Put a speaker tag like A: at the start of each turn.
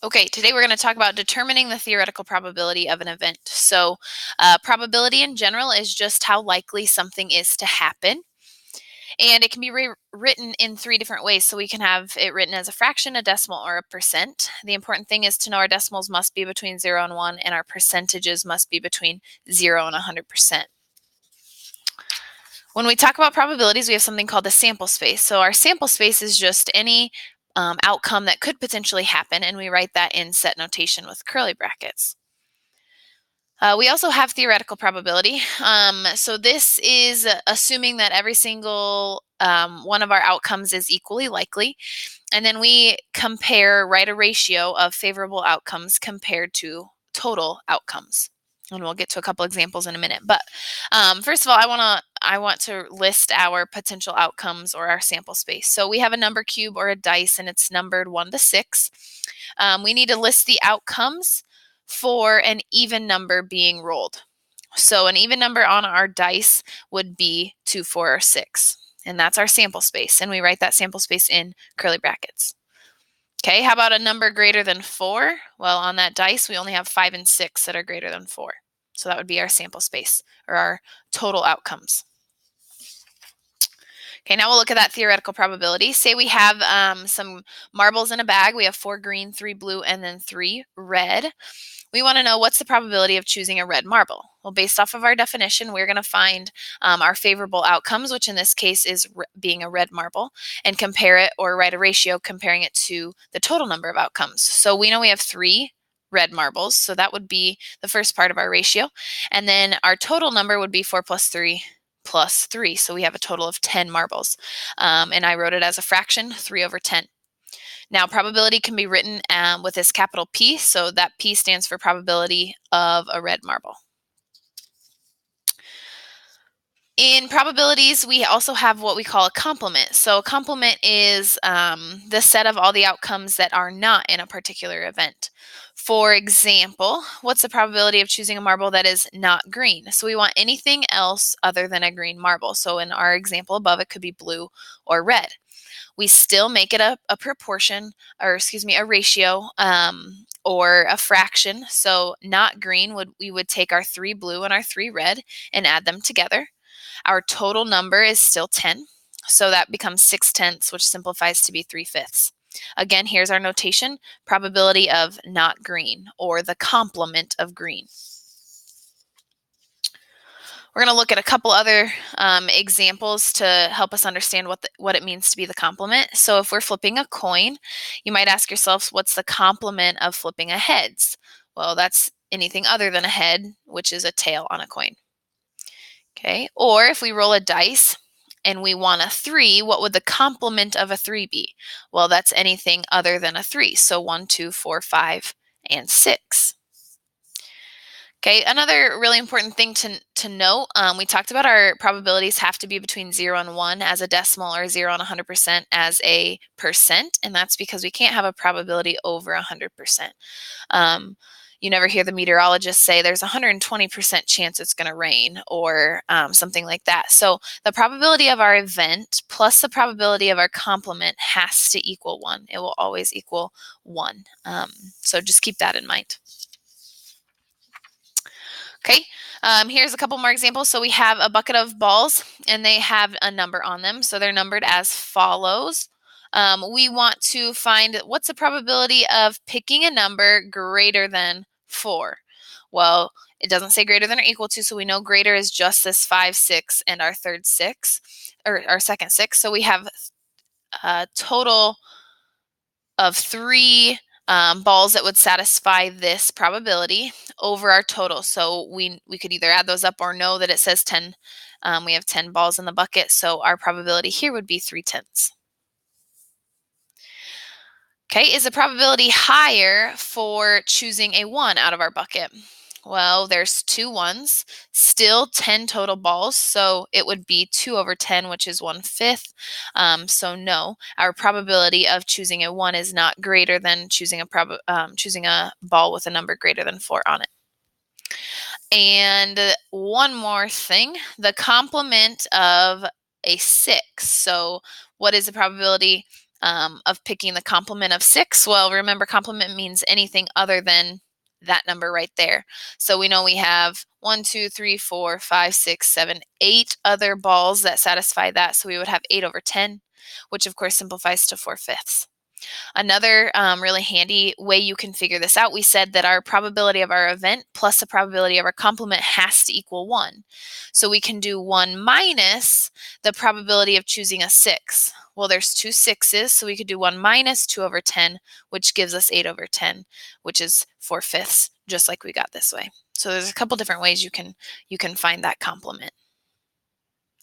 A: Okay, today we're going to talk about determining the theoretical probability of an event. So, probability in general is just how likely something is to happen. And it can be written in three different ways. So, we can have it written as a fraction, a decimal, or a percent. The important thing is to know our decimals must be between 0 and 1, and our percentages must be between 0 and 100%. When we talk about probabilities, we have something called the sample space. So our sample space is just any outcome that could potentially happen, and we write that in set notation with curly brackets. We also have theoretical probability. So this is assuming that every single one of our outcomes is equally likely, and then we write a ratio of favorable outcomes compared to total outcomes. And we'll get to a couple examples in a minute. But first of all, I want to list our potential outcomes or our sample space. So we have a number cube or a dice, and it's numbered 1 to 6. We need to list the outcomes for an even number being rolled. So an even number on our dice would be 2, 4, or 6. And that's our sample space. And we write that sample space in curly brackets. Okay, how about a number greater than 4? Well, on that dice, we only have 5 and 6 that are greater than 4. So that would be our sample space, or our total outcomes. Okay, now we'll look at that theoretical probability. Say we have some marbles in a bag. We have 4 green, 3 blue, and then 3 red. We want to know what's the probability of choosing a red marble. Well, based off of our definition, we're going to find our favorable outcomes, which in this case is being a red marble, and compare it or write a ratio comparing it to the total number of outcomes. So we know we have 3 red marbles, so that would be the first part of our ratio. And then our total number would be 4 plus 3 plus 3. So we have a total of 10 marbles. And I wrote it as a fraction, 3 over 10. Now, probability can be written with this capital P, so that P stands for probability of a red marble. In probabilities, we also have what we call a complement. So a complement is the set of all the outcomes that are not in a particular event. For example, what's the probability of choosing a marble that is not green? So we want anything else other than a green marble. So in our example above, it could be blue or red. We still make it a proportion, or excuse me, a ratio or a fraction. So not green, we would take our 3 blue and our 3 red and add them together. Our total number is still 10, so that becomes 6/10, which simplifies to be 3/5. Again, here's our notation, probability of not green, or the complement of green. We're going to look at a couple other examples to help us understand what it means to be the complement. So if we're flipping a coin, you might ask yourself, what's the complement of flipping a heads? Well, that's anything other than a head, which is a tail on a coin. Okay, or if we roll a dice and we want a 3, what would the complement of a 3 be? Well, that's anything other than a 3. So 1, 2, 4, 5, and 6. Okay, another really important thing to note, we talked about our probabilities have to be between 0 and 1 as a decimal, or 0 and 100% as a percent, and that's because we can't have a probability over 100%. You never hear the meteorologist say there's a 120% chance it's going to rain, or something like that. So the probability of our event plus the probability of our complement has to equal 1. It will always equal 1. So just keep that in mind. Okay, here's a couple more examples. So we have a bucket of balls, and they have a number on them. So they're numbered as follows. We want to find what's the probability of picking a number greater than 4. Well, it doesn't say greater than or equal to, so we know greater is just this 5, 6, and our third 6, or our second 6. So we have a total of 3 balls that would satisfy this probability over our total. So we could either add those up or know that it says 10. We have 10 balls in the bucket, so our probability here would be 3/10. Okay, is the probability higher for choosing a 1 out of our bucket? Well, there's 2 ones, still 10 total balls, so it would be 2 over 10, which is 1/5. So no, our probability of choosing a 1 is not greater than choosing a ball with a number greater than 4 on it. And one more thing, the complement of a 6. So what is the probability of picking the complement of 6? Well, remember, complement means anything other than that number right there. So we know we have 1, 2, 3, 4, 5, 6, 7, 8 other balls that satisfy that. So we would have 8 over 10, which of course simplifies to 4/5. Another really handy way you can figure this out, we said that our probability of our event plus the probability of our complement has to equal 1. So we can do 1 minus the probability of choosing a 6. Well, there's 2 6's, so we could do 1 minus 2 over 10, which gives us 8 over 10, which is 4/5, just like we got this way. So there's a couple different ways you can find that complement.